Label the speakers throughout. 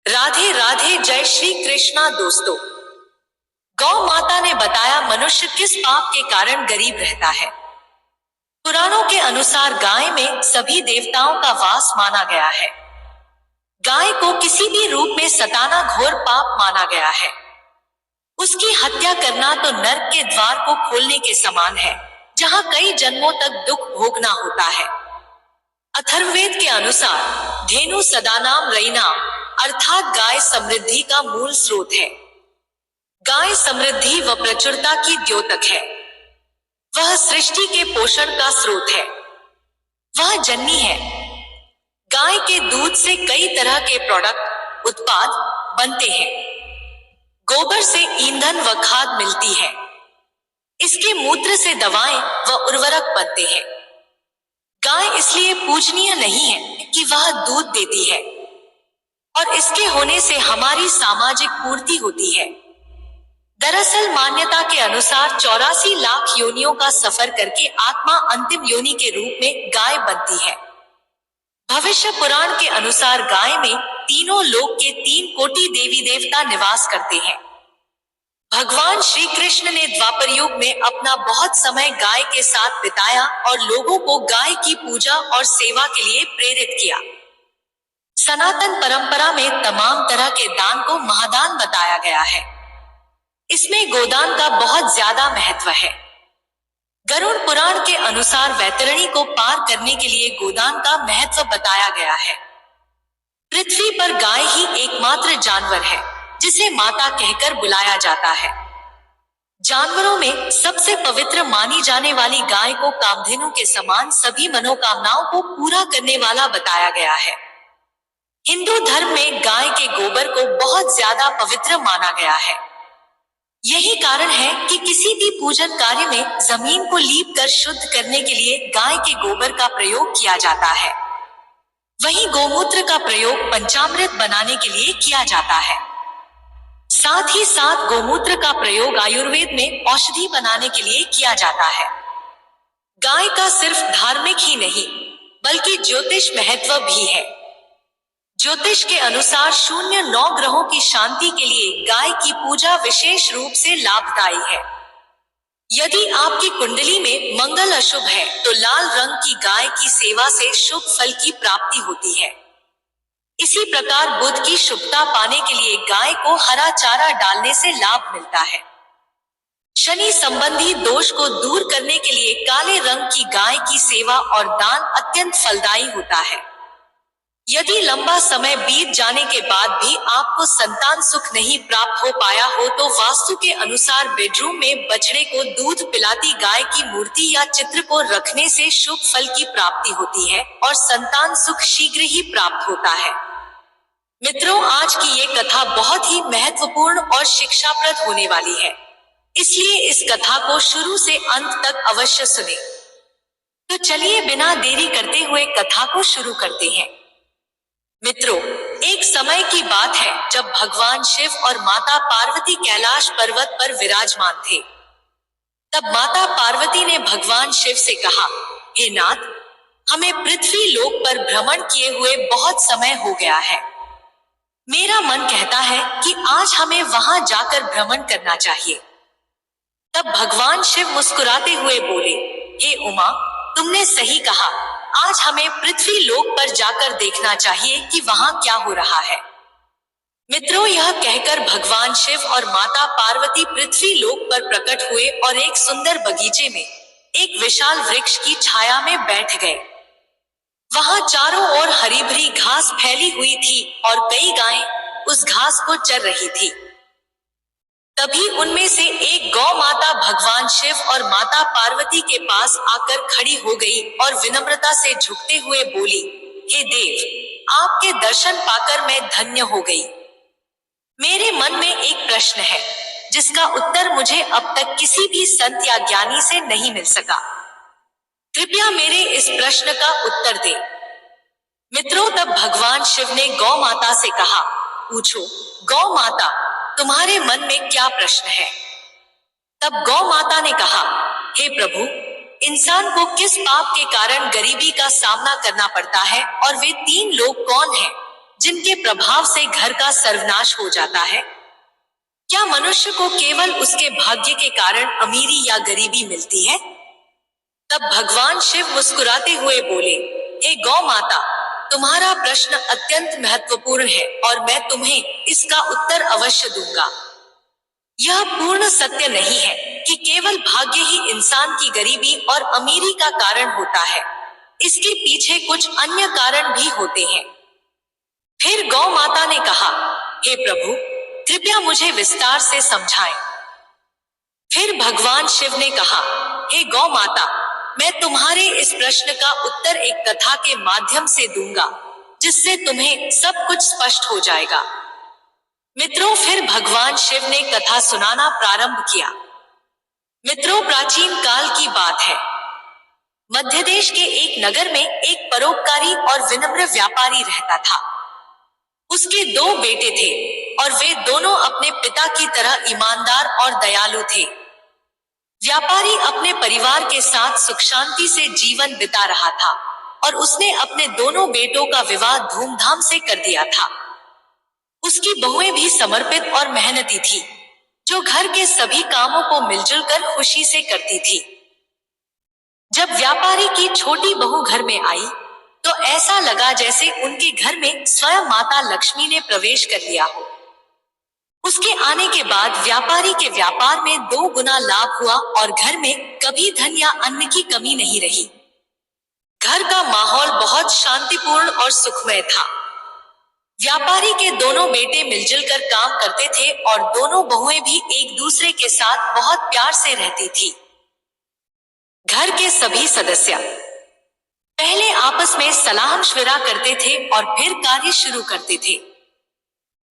Speaker 1: राधे राधे, जय श्री कृष्णा। दोस्तों, गौ माता ने बताया मनुष्य किस पाप के कारण गरीब रहता है। पुराणों के अनुसार गाय में सभी देवताओं का वास माना गया है। गाय को किसी भी रूप में सताना घोर पाप माना गया है। उसकी हत्या करना तो नर्क के द्वार को खोलने के समान है, जहां कई जन्मों तक दुख भोगना होता है। अथर्ववेद के अनुसार धेनु सदानाम रईनाम अर्थात गाय समृद्धि का मूल स्रोत है। गाय समृद्धि व प्रचुरता की द्योतक है। वह सृष्टि के पोषण का स्रोत है। वह जननी है। गाय के दूध से कई तरह के प्रोडक्ट उत्पाद बनते हैं। गोबर से ईंधन व खाद मिलती है। इसके मूत्र से दवाएं व उर्वरक बनते हैं। गाय इसलिए पूजनीय नहीं है कि वह दूध देती है और इसके होने से हमारी सामाजिक पूर्ति होती है। दरअसल मान्यता के अनुसार 84 लाख योनियों का सफर करके आत्मा अंतिम योनि के रूप में गाय बनती है। भविष्य पुराण के अनुसार गाय में तीनों लोक के 3 कोटि देवी देवता निवास करते हैं। भगवान श्री कृष्ण ने द्वापर युग में अपना बहुत समय गाय के साथ बिताया और लोगों को गाय की पूजा और सेवा के लिए प्रेरित किया। सनातन परंपरा में तमाम तरह के दान को महादान बताया गया है। इसमें गोदान का बहुत ज्यादा महत्व है। गरुड़ पुराण के अनुसार वैतरणी को पार करने के लिए गोदान का महत्व बताया गया है। पृथ्वी पर गाय ही एकमात्र जानवर है जिसे माता कहकर बुलाया जाता है। जानवरों में सबसे पवित्र मानी जाने वाली गाय को कामधेनु के समान सभी मनोकामनाओं को पूरा करने वाला बताया गया है। हिंदू धर्म में गाय के गोबर को बहुत ज्यादा पवित्र माना गया है। यही कारण है कि किसी भी पूजन कार्य में जमीन को लीप कर शुद्ध करने के लिए गाय के गोबर का प्रयोग किया जाता है। वहीं गोमूत्र का प्रयोग पंचामृत बनाने के लिए किया जाता है। साथ ही साथ गोमूत्र का प्रयोग आयुर्वेद में औषधि बनाने के लिए किया जाता है। गाय का सिर्फ धार्मिक ही नहीं बल्कि ज्योतिष महत्व भी है। ज्योतिष के अनुसार 09 ग्रहों की शांति के लिए गाय की पूजा विशेष रूप से लाभदायी है। यदि आपकी कुंडली में मंगल अशुभ है तो लाल रंग की गाय की सेवा से शुभ फल की प्राप्ति होती है। इसी प्रकार बुध की शुभता पाने के लिए गाय को हरा चारा डालने से लाभ मिलता है। शनि संबंधी दोष को दूर करने के लिए काले रंग की गाय की सेवा और दान अत्यंत फलदायी होता है। यदि लंबा समय बीत जाने के बाद भी आपको संतान सुख नहीं प्राप्त हो पाया हो तो वास्तु के अनुसार बेडरूम में बछड़े को दूध पिलाती गाय की मूर्ति या चित्र को रखने से शुभ फल की प्राप्ति होती है और संतान सुख शीघ्र ही प्राप्त होता है। मित्रों, आज की ये कथा बहुत ही महत्वपूर्ण और शिक्षाप्रद होने वाली है, इसलिए इस कथा को शुरू से अंत तक अवश्य सुने। तो चलिए बिना देरी करते हुए कथा को शुरू करते हैं। मित्रों, एक समय की बात है जब भगवान शिव और माता पार्वती कैलाश पर्वत पर विराजमान थे। तब माता पार्वती ने भगवान शिव से कहा, हे नाथ, हमें पृथ्वी लोक पर भ्रमण किए हुए बहुत समय हो गया है। मेरा मन कहता है कि आज हमें वहां जाकर भ्रमण करना चाहिए। तब भगवान शिव मुस्कुराते हुए बोले, हे उमा, तुमने सही कहा, आज हमें पृथ्वी लोक पर जाकर देखना चाहिए कि वहां क्या हो रहा है। मित्रों, यह कहकर भगवान शिव और माता पार्वती पृथ्वी लोक पर प्रकट हुए और एक सुंदर बगीचे में एक विशाल वृक्ष की छाया में बैठ गए। वहां चारों ओर हरी भरी घास फैली हुई थी और कई गायें उस घास को चर रही थी। तभी उनमें से एक गौ माता भगवान शिव और माता पार्वती के पास आकर खड़ी हो गई और विनम्रता से झुकते हुए बोली, हे देव, आपके दर्शन पाकर मैं धन्य हो गई। मेरे मन में एक प्रश्न है जिसका उत्तर मुझे अब तक किसी भी संत या ज्ञानी से नहीं मिल सका। कृपया मेरे इस प्रश्न का उत्तर दे। मित्रों, तब भगवान शिव ने गौ माता से कहा, पूछो गौ माता, तुम्हारे मन में क्या प्रश्न है? तब गौ माता ने कहा, हे प्रभु, इंसान को किस पाप के कारण गरीबी का सामना करना पड़ता है और वे 3 लोग कौन हैं जिनके प्रभाव से घर का सर्वनाश हो जाता है? क्या मनुष्य को केवल उसके भाग्य के कारण अमीरी या गरीबी मिलती है? तब भगवान शिव मुस्कुराते हुए बोले, हे गौ माता, तुम्हारा प्रश्न अत्यंत महत्वपूर्ण है और मैं तुम्हें इसका उत्तर अवश्य दूंगा। यह पूर्ण सत्य नहीं है कि केवल भाग्य ही इंसान की गरीबी और अमीरी का कारण होता है। इसके पीछे कुछ अन्य कारण भी होते हैं। फिर गौ माता ने कहा, हे प्रभु, कृपया मुझे विस्तार से समझाएं। फिर भगवान शिव ने कहा, हे गौ माता, मैं तुम्हारे इस प्रश्न का उत्तर एक कथा के माध्यम से दूंगा, जिससे तुम्हें सब कुछ स्पष्ट हो जाएगा। मित्रों, फिर भगवान शिव ने कथा सुनाना प्रारंभ किया। मित्रों, प्राचीन काल की बात है। मध्य देश के एक नगर में एक परोपकारी और विनम्र व्यापारी रहता था। उसके 2 बेटे थे और वे दोनों अपने पिता की तरह ईमानदार और दयालु थे। व्यापारी अपने परिवार के साथ सुख शांति से जीवन बिता रहा था और उसने अपने दोनों बेटों का विवाह धूमधाम से कर दिया था। उसकी बहुएं भी समर्पित और मेहनती थी, जो घर के सभी कामों को मिलजुल कर खुशी से करती थी। जब व्यापारी की छोटी बहू घर में आई, तो ऐसा लगा जैसे उनके घर में स्वयं माता लक्ष्मी ने प्रवेश कर लिया हो। उसके आने के बाद व्यापारी के व्यापार में 2 गुना लाभ हुआ और घर में कभी धन या अन्न की कमी नहीं रही। घर का माहौल बहुत शांतिपूर्ण और सुखमय था। व्यापारी के दोनों बेटे मिलजुल कर काम करते थे और दोनों बहुएं भी एक दूसरे के साथ बहुत प्यार से रहती थी। घर के सभी सदस्य पहले आपस में सलाह मशविरा करते थे और फिर कार्य शुरू करते थे,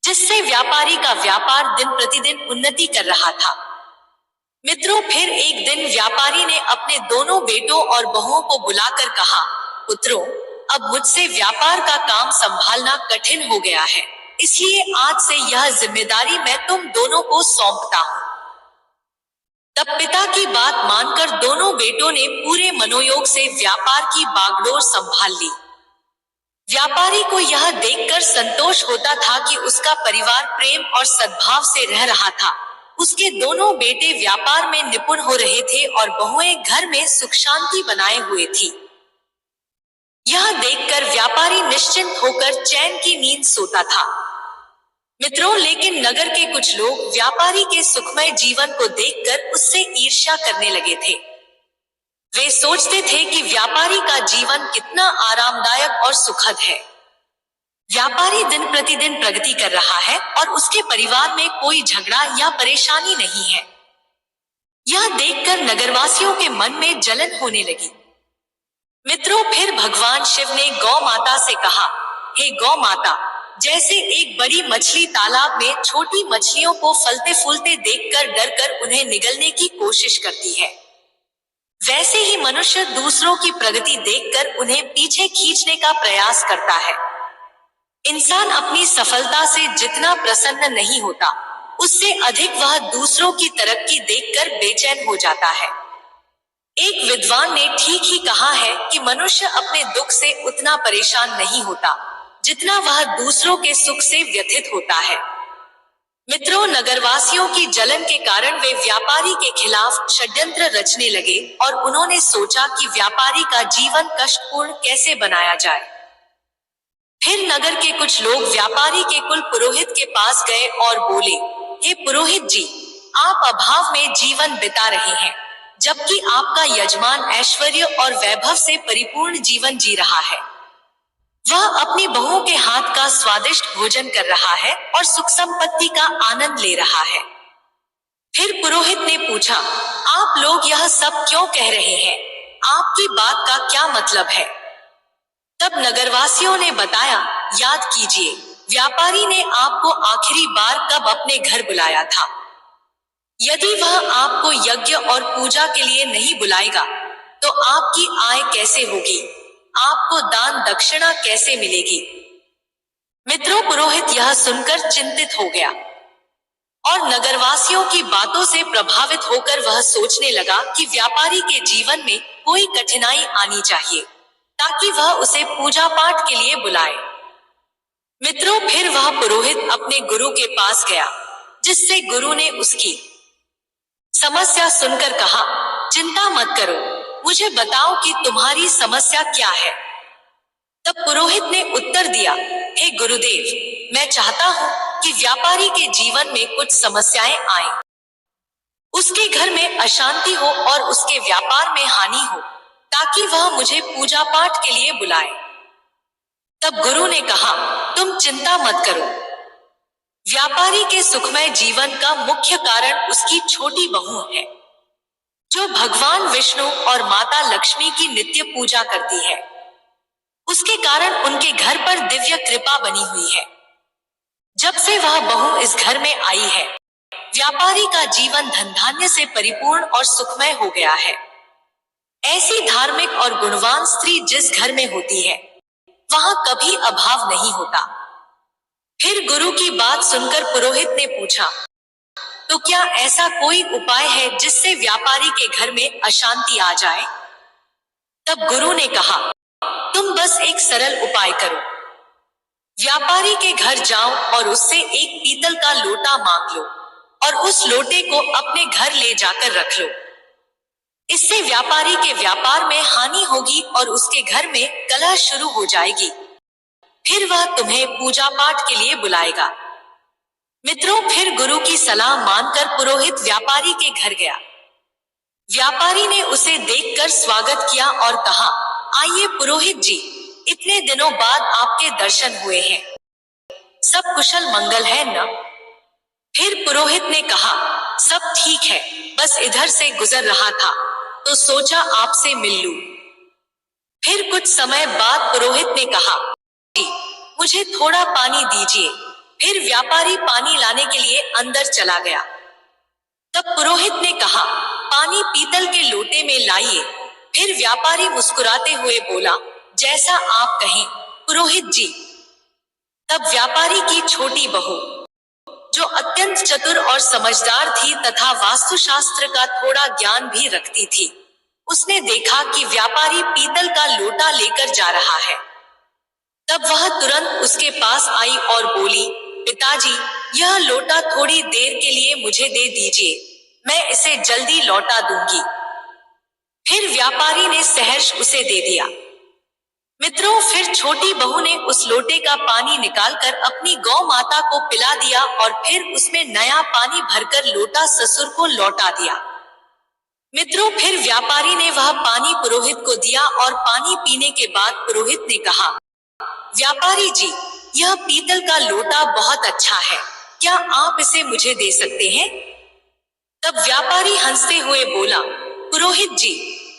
Speaker 1: जिससे व्यापारी का व्यापार दिन प्रतिदिन उन्नति कर रहा था। मित्रों, फिर एक दिन व्यापारी ने अपने दोनों बेटों और बहुओं को बुलाकर कहा, पुत्रों, अब मुझसे व्यापार का काम संभालना कठिन हो गया है, इसलिए आज से यह जिम्मेदारी मैं तुम दोनों को सौंपता हूँ। तब पिता की बात मानकर दोनों बेटों ने पूरे मनोयोग से व्यापार की बागडोर संभाल ली। व्यापारी को यह देखकर संतोष होता था कि उसका परिवार प्रेम और सद्भाव से रह रहा था। उसके दोनों बेटे व्यापार में निपुण हो रहे थे और बहुएं घर में सुख शांति बनाए हुए थी। यह देखकर व्यापारी निश्चिंत होकर चैन की नींद सोता था। मित्रों, लेकिन नगर के कुछ लोग व्यापारी के सुखमय जीवन को देखकर उससे ईर्ष्या करने लगे थे। वे सोचते थे कि व्यापारी का जीवन कितना आरामदायक और सुखद है। व्यापारी दिन प्रतिदिन प्रगति कर रहा है और उसके परिवार में कोई झगड़ा या परेशानी नहीं है। यह देखकर नगरवासियों के मन में जलन होने लगी। मित्रों, फिर भगवान शिव ने गौ माता से कहा, हे गौ माता, जैसे एक बड़ी मछली तालाब में छोटी मछलियों को फलते फूलते देखकर डरकर उन्हें निगलने की कोशिश करती है, वैसे ही मनुष्य दूसरों की प्रगति देखकर उन्हें पीछे खींचने का प्रयास करता है। इंसान अपनी सफलता से जितना प्रसन्न नहीं होता, उससे अधिक वह दूसरों की तरक्की देखकर बेचैन हो जाता है। एक विद्वान ने ठीक ही कहा है कि मनुष्य अपने दुख से उतना परेशान नहीं होता जितना वह दूसरों के सुख से व्यथित होता है। मित्रों, नगरवासियों की जलन के कारण वे व्यापारी के खिलाफ षड्यंत्र रचने लगे और उन्होंने सोचा कि व्यापारी का जीवन कष्टपूर्ण कैसे बनाया जाए। फिर नगर के कुछ लोग व्यापारी के कुल पुरोहित के पास गए और बोले, हे पुरोहित जी, आप अभाव में जीवन बिता रहे हैं, जबकि आपका यजमान ऐश्वर्य और वैभव से परिपूर्ण जीवन जी रहा है। वह अपनी बहुओं के हाथ का स्वादिष्ट भोजन कर रहा है और सुख संपत्ति का आनंद ले रहा है। फिर पुरोहित ने पूछा, आप लोग यह सब क्यों कह रहे हैं? आपकी बात का क्या मतलब है? तब नगरवासियों ने बताया, याद कीजिए, व्यापारी ने आपको आखिरी बार कब अपने घर बुलाया था? यदि वह आपको यज्ञ और पूजा के लिए नहीं बुलाएगा, तो आपकी आय कैसे होगी? आपको दान दक्षिणा कैसे मिलेगी? मित्रों, पुरोहित यह सुनकर चिंतित हो गया और नगरवासियों की बातों से प्रभावित होकर वह सोचने लगा कि व्यापारी के जीवन में कोई कठिनाई आनी चाहिए ताकि वह उसे पूजा पाठ के लिए बुलाए। मित्रों, फिर वह पुरोहित अपने गुरु के पास गया, जिससे गुरु ने उसकी समस्या सुनकर कहा, चिंता मत करो, मुझे बताओ कि तुम्हारी समस्या क्या है। तब पुरोहित ने उत्तर दिया, हे गुरुदेव, मैं चाहता हूँ कि व्यापारी के जीवन में कुछ समस्याएं आएं। उसके घर में अशांति हो और उसके व्यापार में हानि हो, ताकि वह मुझे पूजा पाठ के लिए बुलाए। तब गुरु ने कहा, तुम चिंता मत करो। व्यापारी के सुखमय जीवन का मुख्य कारण उसकी छोटी बहू है, जो भगवान विष्णु और माता लक्ष्मी की नित्य पूजा करती है। उसके कारण उनके घर पर दिव्य कृपा बनी हुई है। जब से वह बहू इस घर में आई है, व्यापारी का जीवन धन धान्य से परिपूर्ण और सुखमय हो गया है। ऐसी धार्मिक और गुणवान स्त्री जिस घर में होती है, वहां कभी अभाव नहीं होता। फिर गुरु की बात सुनकर पुरोहित ने पूछा, तो क्या ऐसा कोई उपाय है जिससे व्यापारी के घर में अशांति आ जाए? तब गुरु ने कहा, तुम बस एक सरल उपाय करो। व्यापारी के घर जाओ और उससे एक पीतल का लोटा मांग लो और उस लोटे को अपने घर ले जाकर रख लो। इससे व्यापारी के व्यापार में हानि होगी और उसके घर में कलह शुरू हो जाएगी। फिर वह तुम्हें पूजा पाठ के लिए बुलाएगा। मित्रों, फिर गुरु की सलाह मानकर पुरोहित व्यापारी के घर गया। व्यापारी ने उसे देखकर स्वागत किया और कहा, आइए पुरोहित जी, इतने दिनों बाद आपके दर्शन हुए हैं। सब कुशल मंगल है न? फिर पुरोहित ने कहा, सब ठीक है, बस इधर से गुजर रहा था तो सोचा आपसे मिल लूं। फिर कुछ समय बाद पुरोहित ने कहा, मुझे थोड़ा पानी दीजिए। फिर व्यापारी पानी लाने के लिए अंदर चला गया। तब पुरोहित ने कहा, पानी पीतल के लोटे में लाइए। फिर व्यापारी मुस्कुराते हुए बोला, जैसा आप कहें पुरोहित जी। तब व्यापारी की छोटी बहू, जो अत्यंत चतुर और समझदार थी तथा वास्तुशास्त्र का थोड़ा ज्ञान भी रखती थी, उसने देखा कि व्यापारी पीतल का लोटा लेकर जा रहा है। तब वह तुरंत उसके पास आई और बोली, पिताजी, यह लोटा थोड़ी देर के लिए मुझे दे दीजिए, मैं इसे जल्दी लौटा दूंगी। फिर व्यापारी ने सहर्ष उसे दे दिया। मित्रों, फिर छोटी बहू ने उस लोटे का पानी निकालकर अपनी गौ माता को पिला दिया और फिर उसमें नया पानी भरकर लोटा ससुर को लौटा दिया। मित्रों, फिर व्यापारी ने वह पानी पुरोहित को दिया और पानी पीने के बाद पुरोहित ने कहा, व्यापारी जी, यह पीतल का लोटा बहुत अच्छा है, क्या आप इसे मुझे दे सकते हैं? तब व्यापारी हंसते हुए बोला, पुरोहित जी,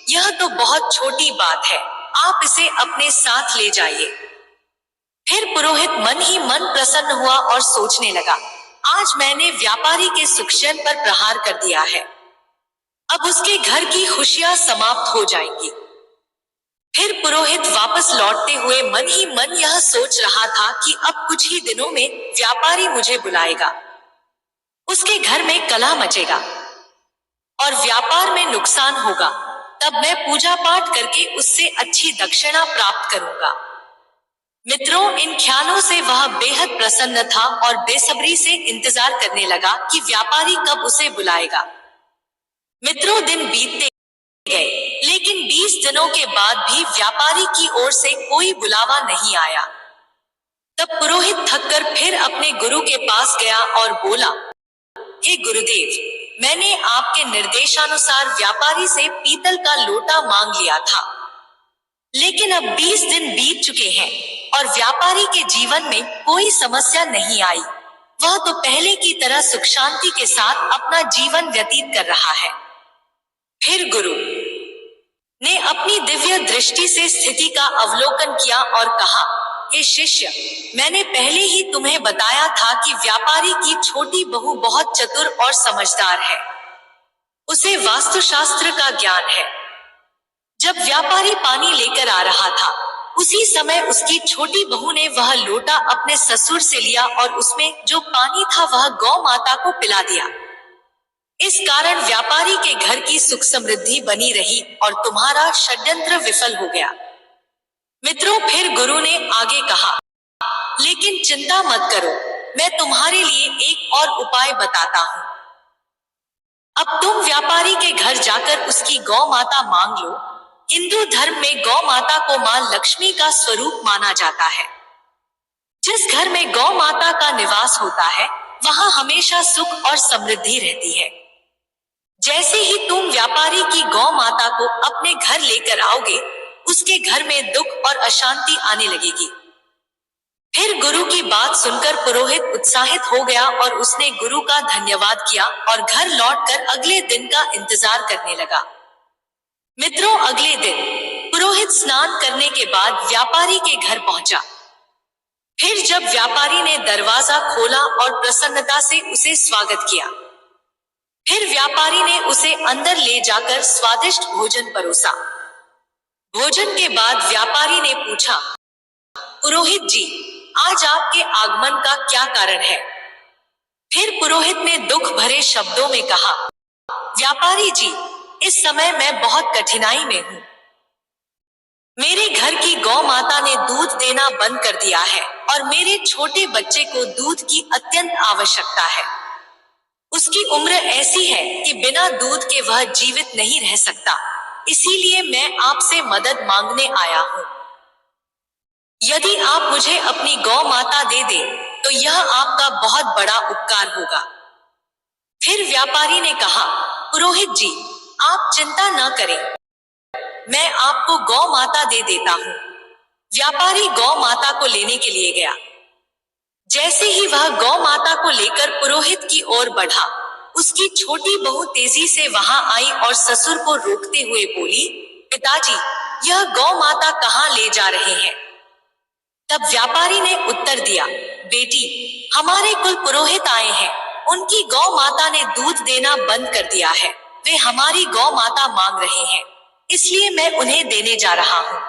Speaker 1: यह तो बहुत छोटी बात है, आप इसे अपने साथ ले जाइए। फिर पुरोहित मन ही मन प्रसन्न हुआ और सोचने लगा, आज मैंने व्यापारी के सुखचैन पर प्रहार कर दिया है, अब उसके घर की खुशियां समाप्त हो जाएंगी। फिर पुरोहित वापस लौटते हुए मन ही मन यह सोच रहा था कि अब कुछ ही दिनों में व्यापारी मुझे बुलाएगा, उसके घर में कलह मचेगा और व्यापार में नुकसान होगा। तब मैं पूजा पाठ करके उससे अच्छी दक्षिणा प्राप्त करूंगा। मित्रों, इन ख्यालों से वह बेहद प्रसन्न था और बेसब्री से इंतजार करने लगा कि व्यापारी कब उसे बुलाएगा। मित्रों, दिन बीतते गए, लेकिन 20 दिनों के बाद भी व्यापारी की ओर से कोई बुलावा नहीं आया। तब पुरोहित थककर फिर अपने गुरु के पास गया और बोला, हे गुरुदेव, मैंने आपके निर्देशानुसार व्यापारी से पीतल का लोटा मांग लिया था, लेकिन अब 20 दिन बीत चुके हैं और व्यापारी के जीवन में कोई समस्या नहीं आई। वह तो पहले की तरह सुख शांति के साथ अपना जीवन व्यतीत कर रहा है। फिर गुरु ने अपनी दिव्य दृष्टि से स्थिति का अवलोकन किया और कहा, हे शिष्य, मैंने पहले ही तुम्हें बताया था कि व्यापारी की छोटी बहू बहुत चतुर और समझदार है, उसे वास्तुशास्त्र का ज्ञान है। जब व्यापारी पानी लेकर आ रहा था, उसी समय उसकी छोटी बहू ने वह लोटा अपने ससुर से लिया और उसमें जो पानी था वह गौ माता को पिला दिया। इस कारण व्यापारी के घर की सुख समृद्धि बनी रही और तुम्हारा षड्यंत्र विफल हो गया। मित्रों, फिर गुरु ने आगे कहा, लेकिन चिंता मत करो, मैं तुम्हारे लिए एक और उपाय बताता हूँ। अब तुम व्यापारी के घर जाकर उसकी गौ माता मांग लो। हिंदू धर्म में गौ माता को मां लक्ष्मी का स्वरूप माना जाता है। जिस घर में गौ माता का निवास होता है, वहां हमेशा सुख और समृद्धि रहती है। जैसे ही तुम व्यापारी की गौ माता को अपने घर लेकर आओगे, उसके घर में दुख और अशांति आने लगेगी। फिर गुरु की बात सुनकर पुरोहित उत्साहित हो गया और उसने गुरु का धन्यवाद किया और घर लौटकर अगले दिन का इंतजार करने लगा। मित्रों, अगले दिन पुरोहित स्नान करने के बाद व्यापारी के घर पहुंचा। फिर जब व्यापारी ने दरवाजा खोला और प्रसन्नता से उसे स्वागत किया, फिर व्यापारी ने उसे अंदर ले जाकर स्वादिष्ट भोजन परोसा। भोजन के बाद व्यापारी ने पूछा, पुरोहित जी, आज आपके आगमन का क्या कारण है? फिर पुरोहित ने दुख भरे शब्दों में कहा, व्यापारी जी, इस समय मैं बहुत कठिनाई में हूँ। मेरे घर की गौ माता ने दूध देना बंद कर दिया है और मेरे छोटे बच्चे को दूध की अत्यंत आवश्यकता है। उसकी उम्र ऐसी है कि बिना दूध के वह जीवित नहीं रह सकता, इसीलिए मैं आपसे मदद मांगने आया हूँ। यदि आप मुझे अपनी गौ माता दे दें, तो यह आपका बहुत बड़ा उपकार होगा। फिर व्यापारी ने कहा, पुरोहित जी, आप चिंता न करें, मैं आपको गौ माता दे देता हूँ। व्यापारी गौ माता को लेने के लिए गया। जैसे ही वह गौ माता को लेकर पुरोहित की ओर बढ़ा, उसकी छोटी बहू तेजी से वहां आई और ससुर को रोकते हुए बोली, पिताजी, यह गौ माता कहाँ ले जा रहे हैं? तब व्यापारी ने उत्तर दिया, बेटी, हमारे कुल पुरोहित आए हैं, उनकी गौ माता ने दूध देना बंद कर दिया है, वे हमारी गौ माता मांग रहे हैं, इसलिए मैं उन्हें देने जा रहा हूँ।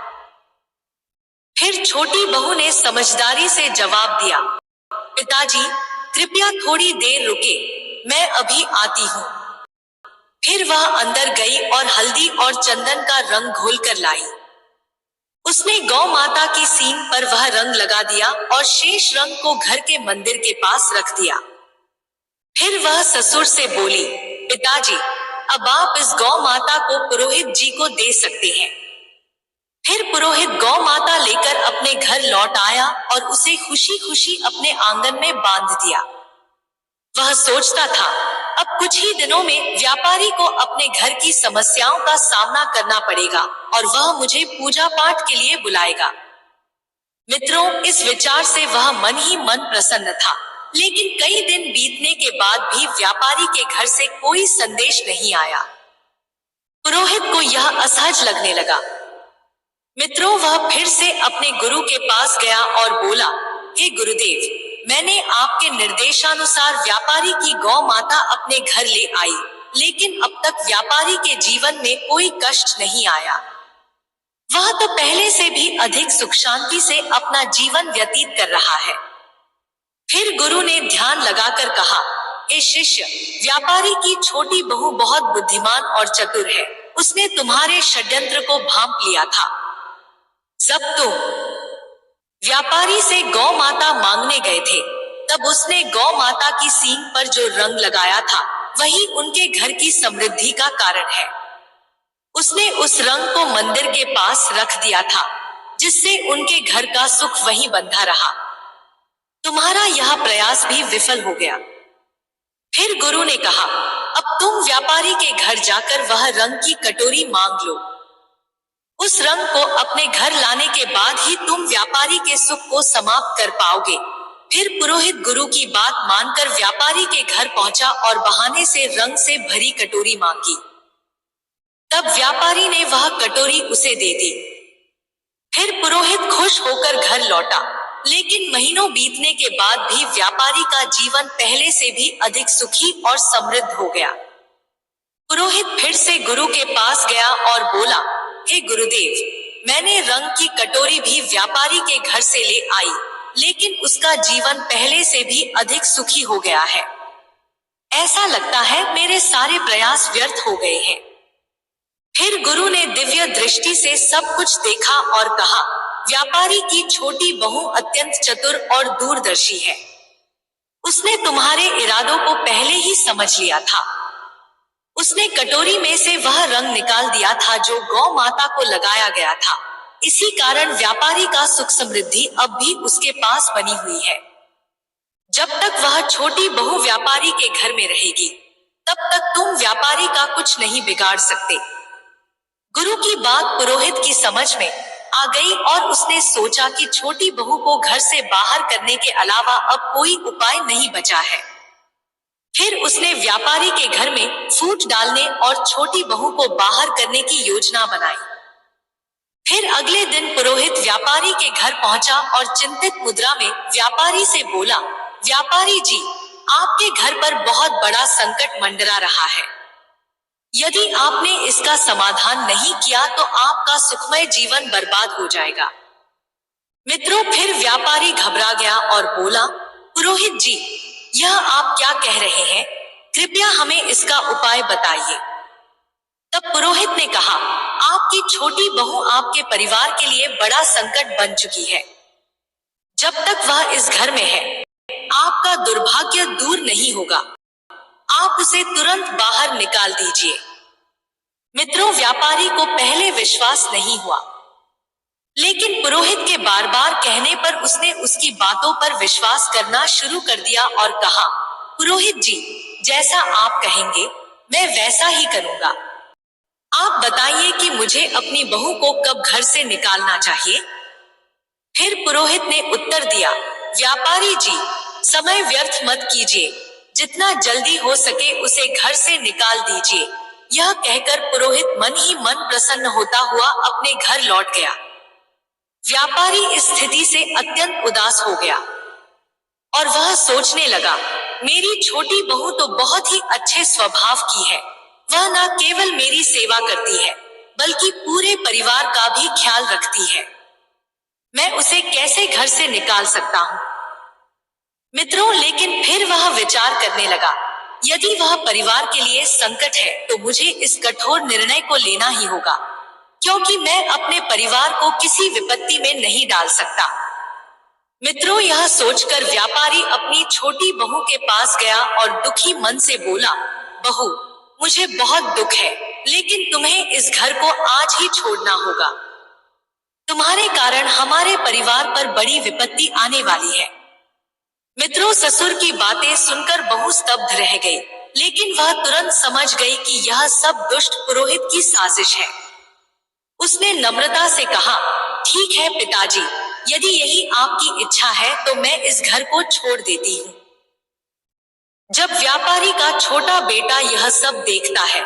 Speaker 1: फिर छोटी बहू ने समझदारी से जवाब दिया, पिताजी, कृपया थोड़ी देर रुके, मैं अभी आती हूँ। फिर वह अंदर गई और हल्दी और चंदन का रंग घोलकर लाई। उसने गौ माता की सींग पर वह रंग लगा दिया और शेष रंग को घर के मंदिर के पास रख दिया। फिर वह ससुर से बोली, पिताजी, अब आप इस गौ माता को पुरोहित जी को दे सकते हैं। फिर पुरोहित गौ माता लेकर अपने घर लौट आया और उसे खुशी खुशी अपने आंगन में बांध दिया। वह सोचता था, अब कुछ ही दिनों में व्यापारी को अपने घर की समस्याओं का सामना करना पड़ेगा और वह मुझे पूजा पाठ के लिए बुलाएगा। मित्रों, इस विचार से वह मन ही मन प्रसन्न था। लेकिन कई दिन बीतने के बाद भी व्यापारी के घर से कोई संदेश नहीं आया। पुरोहित को यह असहज लगने लगा। मित्रों, वह फिर से अपने गुरु के पास गया और बोला, हे गुरुदेव, मैंने आपके निर्देशानुसार व्यापारी की गौ माता अपने घर ले आई, लेकिन अब तक व्यापारी के जीवन में कोई कष्ट नहीं आया। वह तो पहले से भी अधिक सुख शांति से अपना जीवन व्यतीत कर रहा है। फिर गुरु ने ध्यान लगाकर कहा, हे शिष्य, व्यापारी की छोटी बहू बहुत बुद्धिमान और चतुर है, उसने तुम्हारे षड्यंत्र को भांप लिया था। जब तुम व्यापारी से गौ माता मांगने गए थे, तब उसने गौ माता की सींग पर जो रंग लगाया था, वही उनके घर की समृद्धि का कारण है। उसने उस रंग को मंदिर के पास रख दिया था, जिससे उनके घर का सुख वहीं बंधा रहा। तुम्हारा यह प्रयास भी विफल हो गया। फिर गुरु ने कहा, अब तुम व्यापारी के घर जाकर वह रंग की कटोरी मांग लो। उस रंग को अपने घर लाने के बाद ही तुम व्यापारी के सुख को समाप्त कर पाओगे। फिर पुरोहित गुरु की बात मानकर व्यापारी के घर पहुंचा और बहाने से रंग से भरी कटोरी मांगी। तब व्यापारी ने वह कटोरी उसे दे दी। फिर पुरोहित खुश होकर घर लौटा। लेकिन महीनों बीतने के बाद भी व्यापारी का जीवन पहले से भी अधिक सुखी और समृद्ध हो गया। पुरोहित फिर से गुरु के पास गया और बोला, हे गुरुदेव, मैंने रंग की कटोरी भी व्यापारी के घर से ले आई, लेकिन उसका जीवन पहले से भी अधिक सुखी हो गया है। ऐसा लगता है मेरे सारे प्रयास व्यर्थ हो गए हैं। फिर गुरु ने दिव्य दृष्टि से सब कुछ देखा और कहा, व्यापारी की छोटी बहू अत्यंत चतुर और दूरदर्शी है। उसने तुम्हारे इरादों को पहले ही समझ लिया था। उसने कटोरी में से वह रंग निकाल दिया था जो गौ माता को लगाया गया था। इसी कारण व्यापारी का सुख समृद्धि अब भी उसके पास बनी हुई है। जब तक वह छोटी बहू व्यापारी के घर में रहेगी, तब तक तुम व्यापारी का कुछ नहीं बिगाड़ सकते। गुरु की बात पुरोहित की समझ में आ गई और उसने सोचा कि छोटी बहू को घर से बाहर करने के अलावा अब कोई उपाय नहीं बचा है। फिर उसने व्यापारी के घर में फूट डालने और छोटी बहू को बाहर करने की योजना बनाई। फिर अगले दिन पुरोहित व्यापारी के घर पहुंचा और चिंतित मुद्रा में व्यापारी से बोला, व्यापारी जी, आपके घर पर बहुत बड़ा संकट मंडरा रहा है। यदि आपने इसका समाधान नहीं किया तो आपका सुखमय जीवन बर्बाद हो जाएगा। मित्रों, फिर व्यापारी घबरा गया और बोला, पुरोहित जी, यह आप क्या कह रहे हैं? कृपया हमें इसका उपाय बताइए। तब पुरोहित ने कहा, आपकी छोटी बहू आपके परिवार के लिए बड़ा संकट बन चुकी है। जब तक वह इस घर में है, आपका दुर्भाग्य दूर नहीं होगा। आप उसे तुरंत बाहर निकाल दीजिए। मित्रों, व्यापारी को पहले विश्वास नहीं हुआ, लेकिन पुरोहित के बार बार कहने पर उसने उसकी बातों पर विश्वास करना शुरू कर दिया और कहा, पुरोहित जी, जैसा आप कहेंगे मैं वैसा ही करूंगा। आप बताइए कि मुझे अपनी बहू को कब घर से निकालना चाहिए? फिर पुरोहित ने उत्तर दिया, व्यापारी जी, समय व्यर्थ मत कीजिए, जितना जल्दी हो सके उसे घर से निकाल दीजिए। यह कहकर पुरोहित मन ही मन प्रसन्न होता हुआ अपने घर लौट गया। व्यापारी इस स्थिति से अत्यंत उदास हो गया और वह सोचने लगा, मेरी छोटी बहू तो बहुत ही अच्छे स्वभाव की है। वह न केवल मेरी सेवा करती है, बल्कि पूरे परिवार का भी ख्याल रखती है। मैं उसे कैसे घर से निकाल सकता हूँ? मित्रों, लेकिन फिर वह विचार करने लगा, यदि वह परिवार के लिए संकट है तो मुझे इस कठोर निर्णय को लेना ही होगा, क्योंकि मैं अपने परिवार को किसी विपत्ति में नहीं डाल सकता। मित्रों, यह सोचकर व्यापारी अपनी छोटी बहू के पास गया और दुखी मन से बोला, बहू, मुझे बहुत दुख है, लेकिन तुम्हें इस घर को आज ही छोड़ना होगा। तुम्हारे कारण हमारे परिवार पर बड़ी विपत्ति आने वाली है। मित्रों, ससुर की बातें सुनकर बहू स्तब्ध रह गई, लेकिन वह तुरंत समझ गई कि यह सब दुष्ट पुरोहित की साजिश है। उसने नम्रता से कहा, ठीक है पिताजी, यदि यही आपकी इच्छा है तो मैं इस घर को छोड़ देती हूँ। जब व्यापारी का छोटा बेटा यह सब देखता है,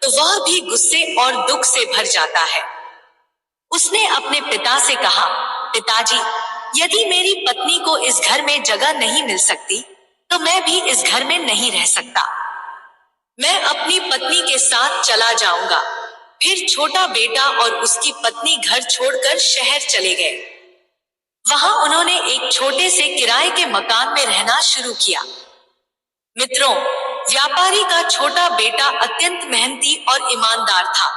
Speaker 1: तो वह भी गुस्से और दुख से भर जाता है। उसने अपने पिता से कहा, पिताजी, यदि मेरी पत्नी को इस घर में जगह नहीं मिल सकती, तो मैं भी इस घर में नहीं रह सकता। मैं अपनी पत्नी के साथ चला जाऊंगा। फिर छोटा बेटा और उसकी पत्नी घर छोड़कर शहर चले गए। वहां उन्होंने एक छोटे से किराए के मकान में रहना शुरू किया। मित्रों, व्यापारी का छोटा बेटा अत्यंत मेहनती और ईमानदार था।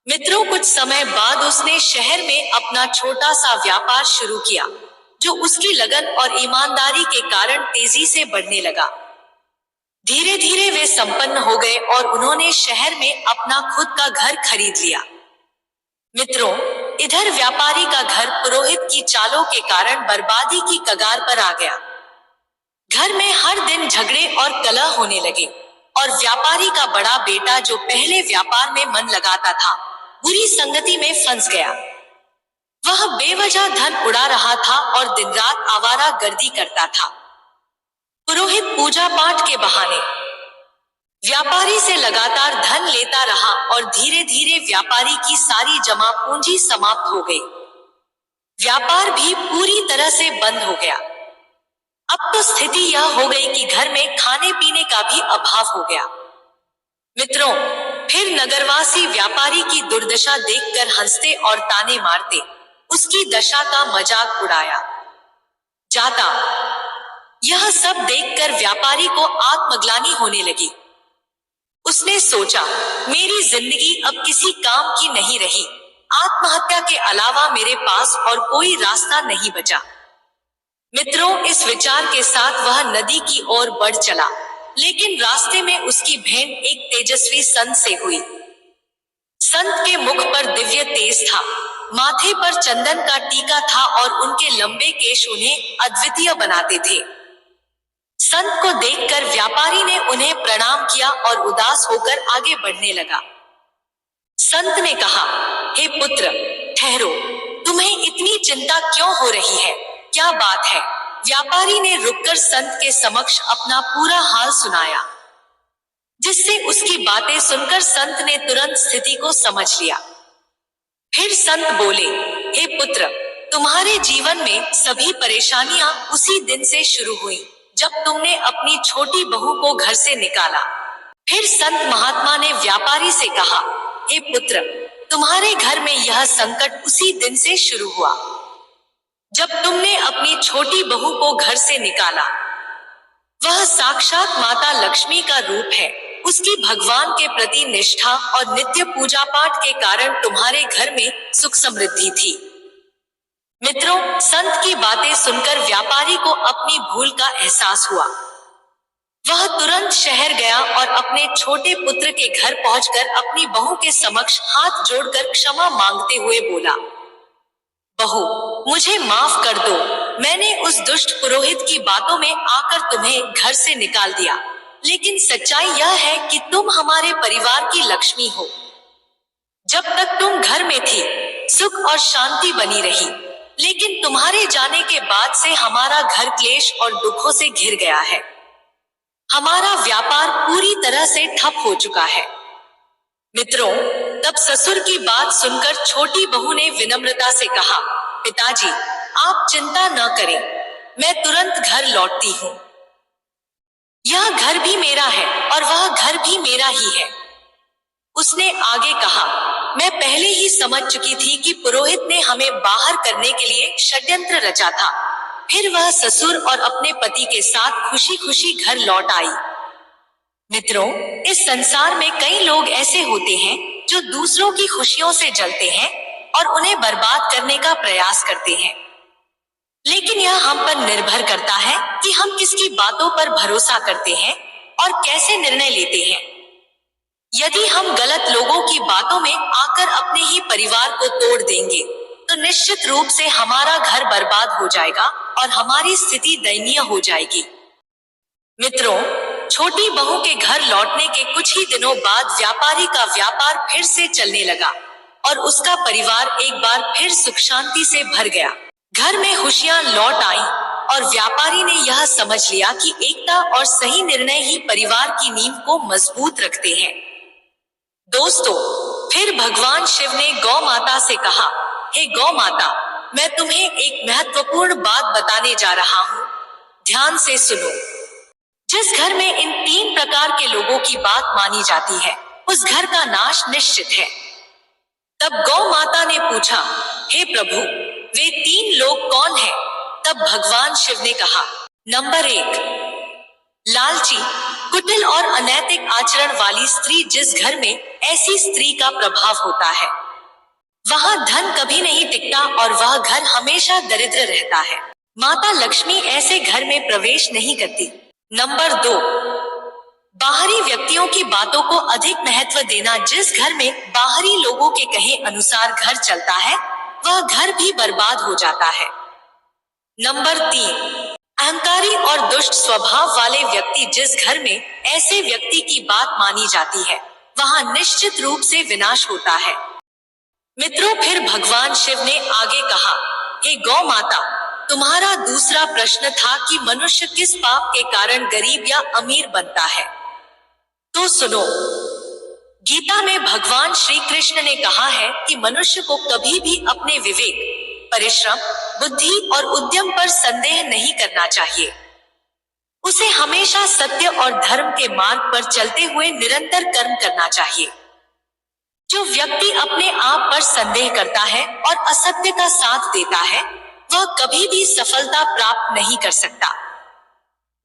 Speaker 1: मित्रों, कुछ समय बाद उसने शहर में अपना छोटा सा व्यापार शुरू किया, जो उसकी लगन और ईमानदारी के कारण तेजी से बढ़ने लगा। धीरे धीरे वे संपन्न हो गए और उन्होंने शहर में अपना खुद का घर खरीद लिया। मित्रों, इधर व्यापारी का घर पुरोहित की चालों के कारण बर्बादी की कगार पर आ गया। घर में हर दिन झगड़े और कलह होने लगे और व्यापारी का बड़ा बेटा, जो पहले व्यापार में मन लगाता था, बुरी संगति में फंस गया। वह बेवजह धन उड़ा रहा था और दिन रात आवारा गर्दी करता था। पुरोहित पूजा पाठ के बहाने व्यापारी से लगातार धन लेता रहा और धीरे धीरे व्यापारी की सारी जमा पूंजी समाप्त हो गई। व्यापार भी पूरी तरह से बंद हो गया। अब तो स्थिति यह हो गई कि घर में खाने पीने का भी अभाव हो गया। मित्रों, फिर नगरवासी व्यापारी की दुर्दशा देखकर हंसते और ताने मारते उसकी दशा का मजाक उड़ाया जाता। यह सब देखकर व्यापारी को आत्मग्लानि होने लगी। उसने सोचा, मेरी जिंदगी अब किसी काम की नहीं रही। आत्महत्या के अलावा मेरे पास और कोई रास्ता नहीं बचा। मित्रों, इस विचार के साथ वह नदी की ओर बढ़ चला, लेकिन रास्ते में उसकी भेंट एक तेजस्वी संत से हुई। संत के मुख पर दिव्य तेज था, माथे पर चंदन का टीका था और उनके लंबे केश उन्हें अद्वितीय बनाते थे। संत को देखकर व्यापारी ने उन्हें प्रणाम किया और उदास होकर आगे बढ़ने लगा। संत ने कहा, हे पुत्र, ठहरो, तुम्हें इतनी चिंता क्यों हो रही है? क्या बात है? व्यापारी ने रुककर संत के समक्ष अपना पूरा हाल सुनाया, जिससे उसकी बातें सुनकर संत ने तुरंत स्थिति को समझ लिया। फिर संत बोले, हे पुत्र, तुम्हारे जीवन में सभी परेशानियां उसी दिन से शुरू हुई जब तुमने अपनी छोटी बहू को घर से निकाला। फिर संत महात्मा ने व्यापारी से कहा, हे पुत्र, तुम्हारे घर में यह संकट उसी दिन से शुरू हुआ जब तुमने अपनी छोटी बहू को घर से निकाला। वह साक्षात माता लक्ष्मी का रूप है। उसकी भगवान के प्रति निष्ठा और नित्य पूजा पाठ के कारण तुम्हारे घर में सुख समृद्धि थी। मित्रों, संत की बातें सुनकर व्यापारी को अपनी भूल का एहसास हुआ। वह तुरंत शहर गया और अपने छोटे पुत्र के घर पहुंचकर अपनी बहू के समक्ष हाथ जोड़कर क्षमा मांगते हुए बोला, बहू, मुझे माफ कर दो। मैंने उस दुष्ट पुरोहित की बातों में आकर तुम्हें घर से निकाल दिया, लेकिन सच्चाई यह है कि तुम हमारे परिवार की लक्ष्मी हो। जब तक तुम घर में थी, सुख और शांति बनी रही, लेकिन तुम्हारे जाने के बाद से हमारा घर क्लेश और दुखों से घिर गया है। हमारा व्यापार पूरी तरह से ठप हो चुका है। मित्रों, तब ससुर की बात सुनकर छोटी बहू ने विनम्रता से कहा, पिताजी, आप चिंता न करें, मैं तुरंत घर लौटती हूँ। यह घर भी मेरा है और वह घर भी मेरा ही है। उसने आगे कहा, मैं पहले ही समझ चुकी थी कि पुरोहित ने हमें बाहर करने के लिए षड्यंत्र रचा था। फिर वह ससुर और अपने पति के साथ खुशी खुशी घर लौट आई। मित्रों, इस संसार में कई लोग ऐसे होते हैं जो दूसरों की खुशियों से जलते हैं और उन्हें बर्बाद करने का प्रयास करते हैं। लेकिन यह हम पर निर्भर करता है कि हम किसकी बातों पर भरोसा करते हैं और कैसे निर्णय लेते हैं। यदि हम गलत लोगों की बातों में आकर अपने ही परिवार को तोड़ देंगे, तो निश्चित रूप से हमारा घर बर्बाद हो जाएगा और हमारी स्थिति दयनीय हो जाएगी। मित्रों, छोटी बहू के घर लौटने के कुछ ही दिनों बाद व्यापारी का व्यापार फिर से चलने लगा और उसका परिवार एक बार फिर सुख शांति से भर गया। घर में खुशियां लौट आईं और व्यापारी ने यह समझ लिया कि एकता और सही निर्णय ही परिवार की नींव को मजबूत रखते हैं। दोस्तों, फिर भगवान शिव ने गौ माता से कहा, हे गौ माता, मैं तुम्हें एक महत्वपूर्ण बात बताने जा रहा हूँ, ध्यान से सुनो। जिस घर में इन 3 प्रकार के लोगों की बात मानी जाती है, उस घर का नाश निश्चित है। तब गौ माता ने पूछा, हे प्रभु, वे 3 लोग कौन हैं? तब भगवान शिव ने कहा, नंबर 1, लालची, कुटिल और अनैतिक आचरण वाली स्त्री। जिस घर में ऐसी स्त्री का प्रभाव होता है, वहां धन कभी नहीं टिकता और वह घर हमेशा दरिद्र रहता है। माता लक्ष्मी ऐसे घर में प्रवेश नहीं करती। नंबर 2, बाहरी व्यक्तियों की बातों को अधिक महत्व देना। जिस घर में बाहरी लोगों के कहे अनुसार घर चलता है, वह घर भी बर्बाद हो जाता है। नंबर 3, अहंकारी और दुष्ट स्वभाव वाले व्यक्ति। जिस घर में ऐसे व्यक्ति की बात मानी जाती है, वहां निश्चित रूप से विनाश होता है। मित्रों, फिर भगवान शिव ने आगे कहा, हे गौ माता, तुम्हारा दूसरा प्रश्न था कि मनुष्य किस पाप के कारण गरीब या अमीर बनता है। तो सुनो, गीता में भगवान श्री कृष्ण ने कहा है कि मनुष्य को कभी भी अपने विवेक, परिश्रम, बुद्धि और उद्यम पर संदेह नहीं करना चाहिए। उसे हमेशा सत्य और धर्म के मार्ग पर चलते हुए निरंतर कर्म करना चाहिए। जो व्यक्ति अपने आप पर संदेह करता है और असत्य का साथ देता है, वह कभी भी सफलता प्राप्त नहीं कर सकता।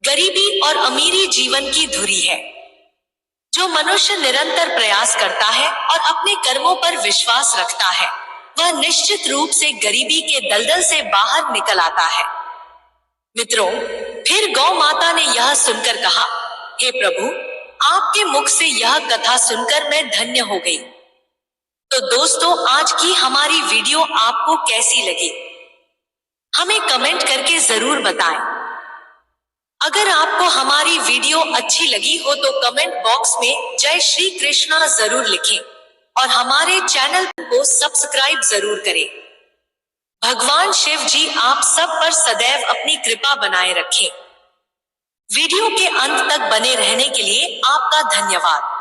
Speaker 1: गरीबी और अमीरी जीवन की धुरी है। जो मनुष्य निरंतर प्रयास करता है और अपने कर्मों पर विश्वास रखता है, वह निश्चित रूप से गरीबी के दलदल से बाहर निकल आता है। मित्रों, फिर गौ माता ने यह सुनकर कहा, हे प्रभु, आपके मुख से यह कथा सुनकर मैं धन्य हो गई। तो दोस्तों, आज की हमारी वीडियो आपको कैसी लगी, हमें कमेंट करके जरूर बताएं। अगर आपको हमारी वीडियो अच्छी लगी हो तो कमेंट बॉक्स में जय श्री कृष्णा जरूर लिखें और हमारे चैनल को सब्सक्राइब जरूर करें। भगवान शिव जी आप सब पर सदैव अपनी कृपा बनाए रखें। वीडियो के अंत तक बने रहने के लिए आपका धन्यवाद।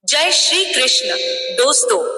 Speaker 1: जय श्री कृष्ण दोस्तों।